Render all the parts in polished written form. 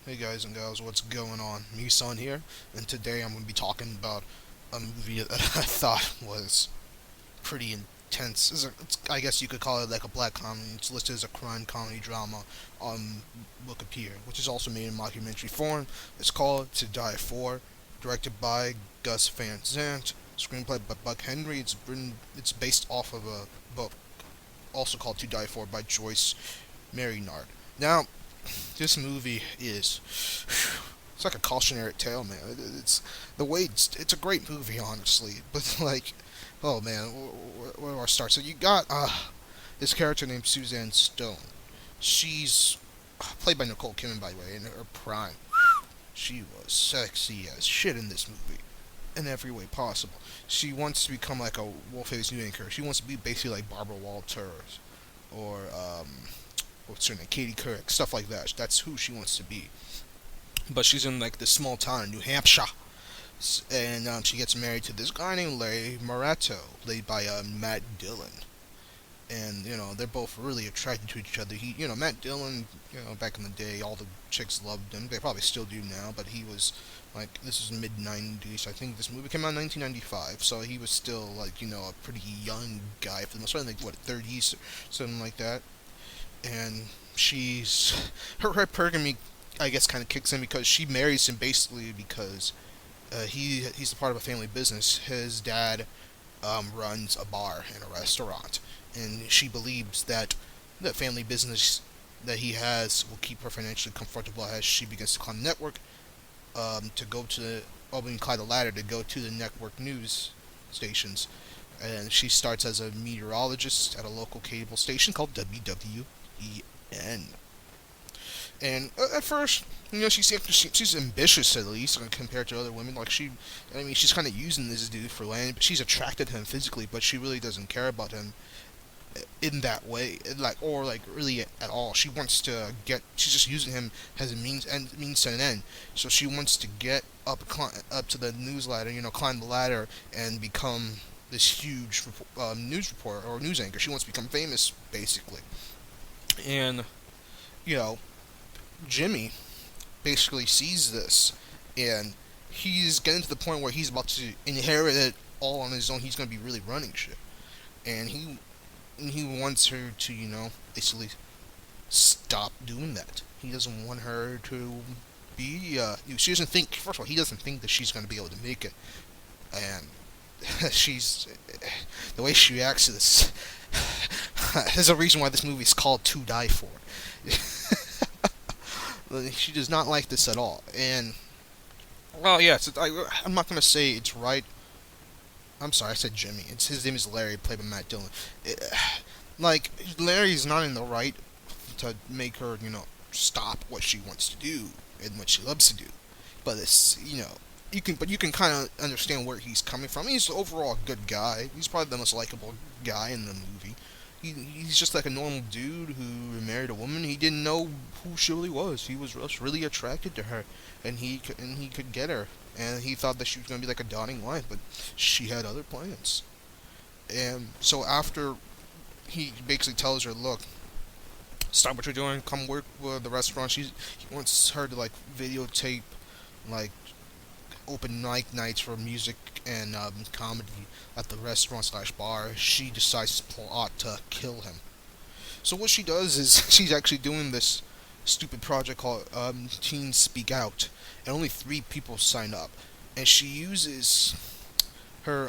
Hey guys and gals, what's going on? Me, Son here, and today I'm going to be talking about a movie that I thought was pretty intense. I guess you could call it like a black comedy. It's listed as a crime comedy drama on Wikipedia, which is also made in mockumentary form. It's called To Die For, directed by Gus Van Sant, screenplay by Buck Henry. It's based off of a book also called To Die For by Joyce Maynard. Now, this movie is it's like a cautionary tale, man. It's the way it's a great movie, honestly. But like, oh man, where do I start? So you got this character named Suzanne Stone. She's played by Nicole Kidman, by the way, in her prime. She was sexy as shit in this movie, in every way possible. She wants to become like a world-famous news anchor. She wants to be basically like Barbara Walters or what's her name, Katie Couric, stuff like that. That's who she wants to be. But she's in like this small town in New Hampshire, and she gets married to this guy named Larry Morato, played by Matt Dillon. And they're both really attracted to each other. Matt Dillon, back in the day, all the chicks loved him. They probably still do now, but he was like, this is mid '90s. I think this movie came out in 1995, so he was still like, a pretty young guy for the most part, like what, 30s, something like that. And she's her hypergamy, I guess, kind of kicks in because she marries him basically because he's a part of a family business. His dad runs a bar and a restaurant, and she believes that the family business that he has will keep her financially comfortable as she begins to climb the network, to go to the climb the ladder to go to the network news stations. And she starts as a meteorologist at a local cable station called WWEN. And at first, she's ambitious, at least compared to other women. Like she's kind of using this dude for land, but she's attracted to him physically, but she really doesn't care about him in that way, like, or like really at all. She wants to get. She's just using him as a means to an end. So she wants to get up to the news ladder, climb the ladder and become this huge news reporter or news anchor. She wants to become famous, basically. And you know, Jimmy basically sees this, and he's getting to the point where he's about to inherit it all on his own. He's going to be really running shit, and he wants her to, basically stop doing that. He doesn't want her to be. She doesn't think. First of all, he doesn't think that she's going to be able to make it, and she's the way she reacts to this. There's a reason why this movie is called To Die For. She does not like this at all, and well, yes, I'm not gonna say it's right. I'm sorry, I said Jimmy. His name is Larry, played by Matt Dillon. It, like Larry's not in the right to make her, stop what she wants to do and what she loves to do. But it's, you can kind of understand where he's coming from. He's overall a good guy. He's probably the most likable guy in the movie. He's just like a normal dude who married a woman. He didn't know who she really was. He was just really attracted to her, and he could get her. And he thought that she was gonna be like a dotting line, but she had other plans. And so after he basically tells her, "Look, stop what you're doing. Come work with the restaurant." He wants her to like videotape, like open mic nights for music and comedy at the restaurant slash bar. She decides to plot to kill him. So what she does is she's actually doing this stupid project called Teens Speak Out, and only 3 people sign up. And she uses her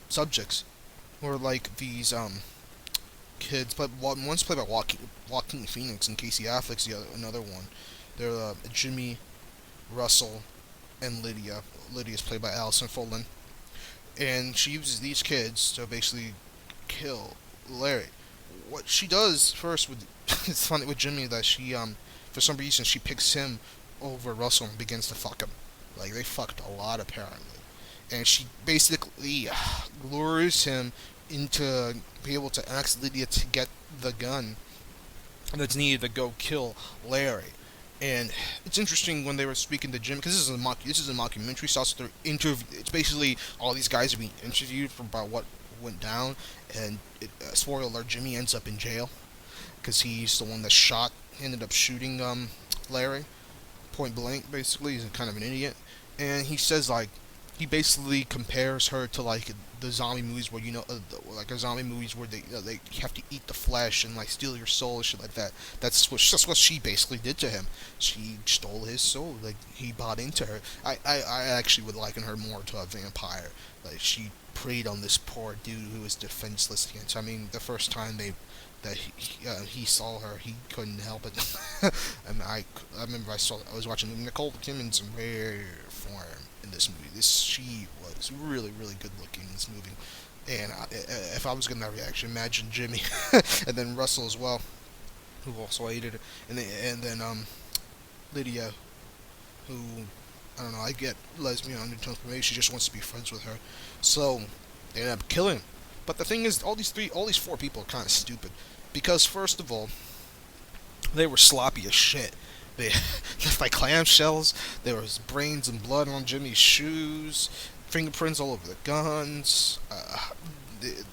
subjects, or like these kids. But one's played by Joaquin Phoenix, and Casey Affleck's another one. They're Jimmy, Russell, and Lydia. Lydia's played by Allison Fulton, and she uses these kids to basically kill Larry. What she does first with it's funny with Jimmy that she for some reason she picks him over Russell and begins to fuck him. Like they fucked a lot apparently, and she basically lures him into be able to ask Lydia to get the gun that's needed to go kill Larry. And it's interesting when they were speaking to Jim, because this is a mockumentary style. So it's basically all these guys are being interviewed about what went down, and spoiler alert: Jimmy ends up in jail because he's the one that ended up shooting Larry. point blank. Basically, he's kind of an idiot, and he says like he basically compares her to like the zombie movies where like a zombie movies where they have to eat the flesh and like steal your soul and shit like that. That's what she basically did to him. She stole his soul. Like he bought into her. I actually would liken her more to a vampire. Like she preyed on this poor dude who was defenseless against. I mean, the first time he saw her, he couldn't help it. And I remember I was watching Nicole Kidman's rare form in this movie. She was really really good looking in this movie, and if I was getting that reaction, imagine Jimmy, and then Russell as well, who also hated it, and then Lydia, who I don't know. I get lesbian undertones, but maybe she just wants to be friends with her. So they end up killing him. But the thing is, all these four people are kind of stupid, because first of all, they were sloppy as shit. They left like clamshells. There was brains and blood on Jimmy's shoes, fingerprints all over the guns. The,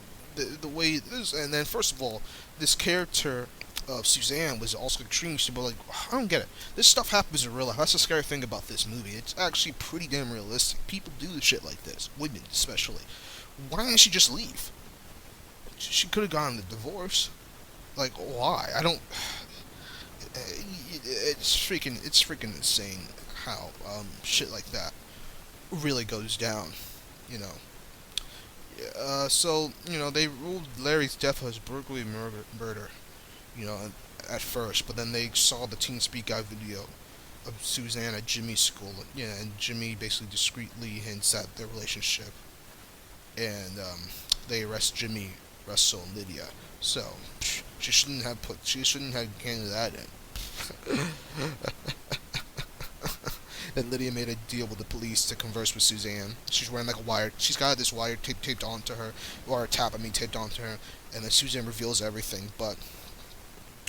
the way this, and then first of all, this character of Suzanne was also extremely stupid. Like, I don't get it. This stuff happens in real life. That's the scary thing about this movie. It's actually pretty damn realistic. People do shit like this, women especially. Why didn't she just leave? She could have gotten the divorce. Like, why? I don't. It's freaking insane how shit like that really goes down. You know. So they ruled Larry's death as burglary murder. At first, but then they saw the Teen Speak Out video of Suzanne at Jimmy's school. Yeah, and Jimmy basically discreetly hints at their relationship, and they arrest Jimmy, Russell, and Lydia. So she shouldn't have handed that in. Then Lydia made a deal with the police to converse with Suzanne. She's wearing like a wire. She's got this wire taped onto her, or a tap. I mean, taped onto her. And then Suzanne reveals everything, but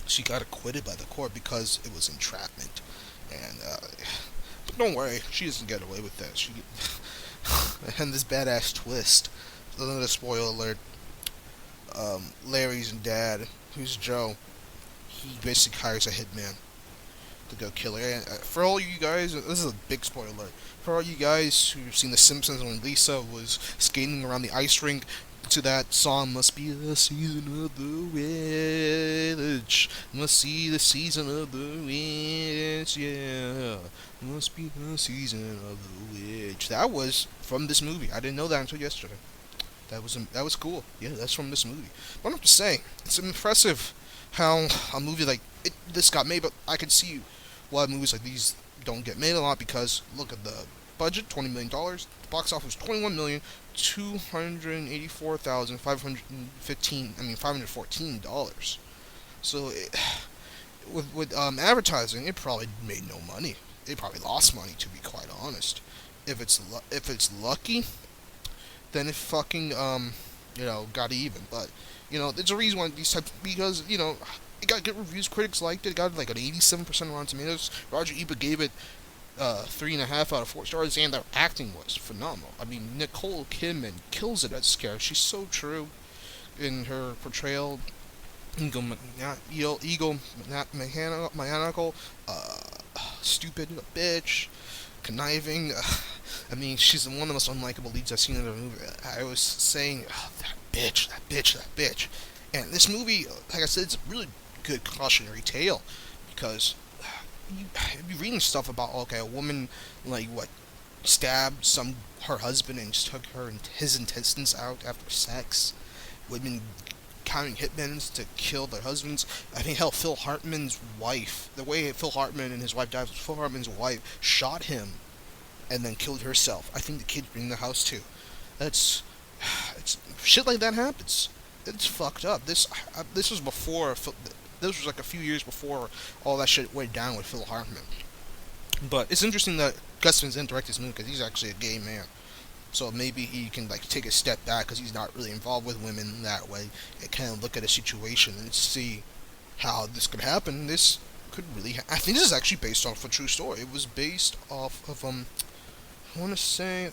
she got acquitted by the court because it was entrapment. And but don't worry, she doesn't get away with that. And this badass twist. Another spoiler alert. Larry's dad, who's Joe, he basically hires a hitman to go kill her. And for all you guys, this is a big spoiler alert. For all you guys who've seen The Simpsons when Lisa was skating around the ice rink to that song, must be the season of the witch, must see the season of the witch, yeah, must be the season of the witch. That was from this movie. I didn't know that until yesterday. That was cool. Yeah, that's from this movie. But I'm just saying, it's impressive how a movie like this got made, but I can see why movies like these don't get made a lot, because look at the budget, $20 million. The box office, $514. So with advertising, it probably made no money. It probably lost money, to be quite honest. If it's lucky, then it fucking got even. But there's a reason why these types, because it got good reviews. Critics liked it. It got like an 87% Rotten Tomatoes. Roger Ebert gave it 3.5 out of 4 stars, and their acting was phenomenal. I mean, Nicole Kidman kills it as Scare. She's so true in her portrayal. Maniacal, stupid, a bitch, conniving. I mean, she's one of the most unlikable leads I've seen in a movie. I was saying, that bitch. And this movie, like I said, it's a really good cautionary tale, because you'd be reading stuff about, okay, a woman, like, stabbed her husband and took his intestines out after sex. Women counting hitmen to kill their husbands. I mean, hell, Phil Hartman's wife, the way Phil Hartman and his wife died, Phil Hartman's wife shot him and then killed herself. I think the kids were in the house too. It's shit like that happens. It's fucked up. This was before. This was like a few years before all that shit went down with Phil Hartman. But it's interesting that Gus Van Sant directed this movie, because he's actually a gay man. So maybe he can take a step back, because he's not really involved with women that way, and kind of look at a situation and see how this could happen. This could really. I think this is actually based off a true story. It was based off of I want to say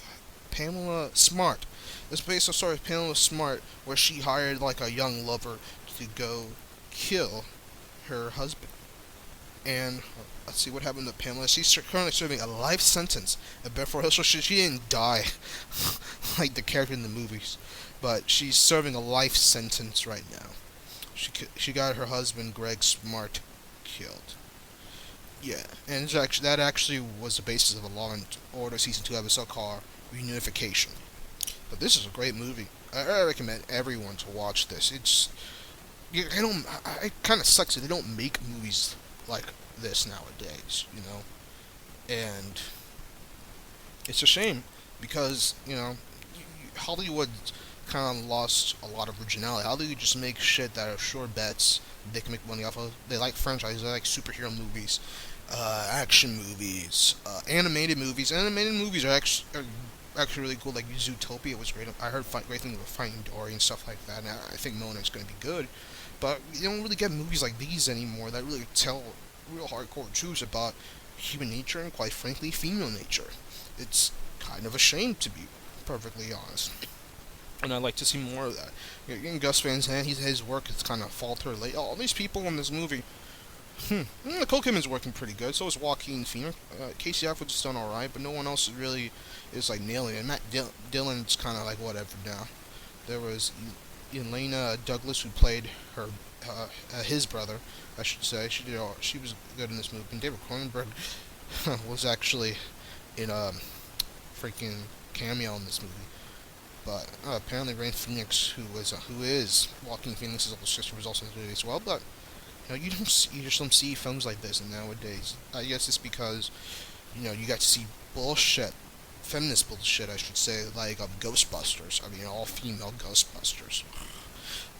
Pamela Smart. It's based on a story of Pamela Smart, where she hired like a young lover to go kill her husband, and let's see what happened to Pamela. She's currently serving a life sentence at Bedford Hill, so she didn't die like the character in the movies, but she's serving a life sentence right now. She got her husband Greg Smart killed. Yeah, and that actually was the basis of a Law and Order season 2 episode called Reunification. But this is a great movie. I recommend everyone to watch this. It's I don't. It kind of sucks that they don't make movies like this nowadays, and it's a shame because Hollywood kind of lost a lot of originality. How do you just make shit that are sure bets they can make money off of? They like franchises, they like superhero movies, action movies, animated movies. Animated movies are actually really cool. Like Zootopia was great. I heard great things about Finding Dory and stuff like that. And I think Mona's going to be good. But you don't really get movies like these anymore that really tell real hardcore truths about human nature and, quite frankly, female nature. It's kind of a shame, to be perfectly honest. And I'd like to see more of that. Gus Van Sant, his work has kind of faltered lately. All these people in this movie, Nicole Kidman's working pretty good. So is Joaquin Phoenix. Casey Affleck's done alright, but no one else really is like nailing it. And Matt Dillon's kind of like whatever now. There was Elena Douglas, who played his brother, I should say. She was good in this movie. And David Cronenberg was actually in a freaking cameo in this movie. But apparently, Rain Phoenix, who is Joaquin Phoenix's older sister, was also in the movie as well. But you just don't see films like this nowadays. I guess it's because you got to see bullshit, feminist bullshit, I should say, like Ghostbusters. I mean, all female Ghostbusters.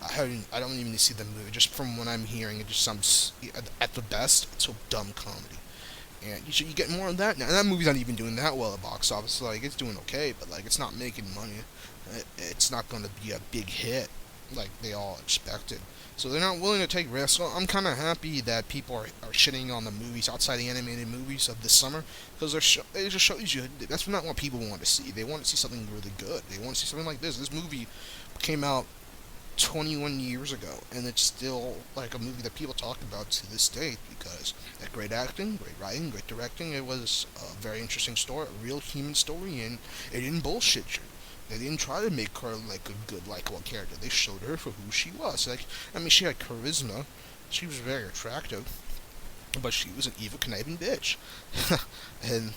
I don't even see the movie. Just from what I'm hearing, it just sounds, at the best, it's a dumb comedy. And you get more of that now. And that movie's not even doing that well at box office. Like, it's doing okay, but like it's not making money. It's not going to be a big hit like they all expected. So they're not willing to take risks. So I'm kind of happy that people are shitting on the movies outside the animated movies of this summer, because it just shows you that's not what people want to see. They want to see something really good. They want to see something like this. This movie came out 21 years ago, and it's still like a movie that people talk about to this day because it had great acting, great writing, great directing. It was a very interesting story, a real human story, and it didn't bullshit you. They didn't try to make her like a good, likable character. They showed her for who she was. Like, I mean, she had charisma. She was very attractive, but she was an evil, conniving bitch, and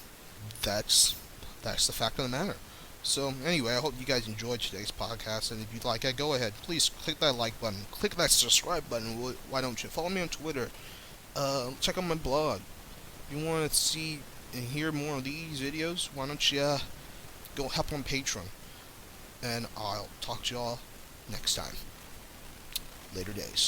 that's the fact of the matter. So anyway, I hope you guys enjoyed today's podcast, and if you'd like it, go ahead. Please click that like button, click that subscribe button. Why don't you follow me on Twitter? Check out my blog. If you want to see and hear more of these videos, why don't you go help on Patreon? And I'll talk to y'all next time. Later days.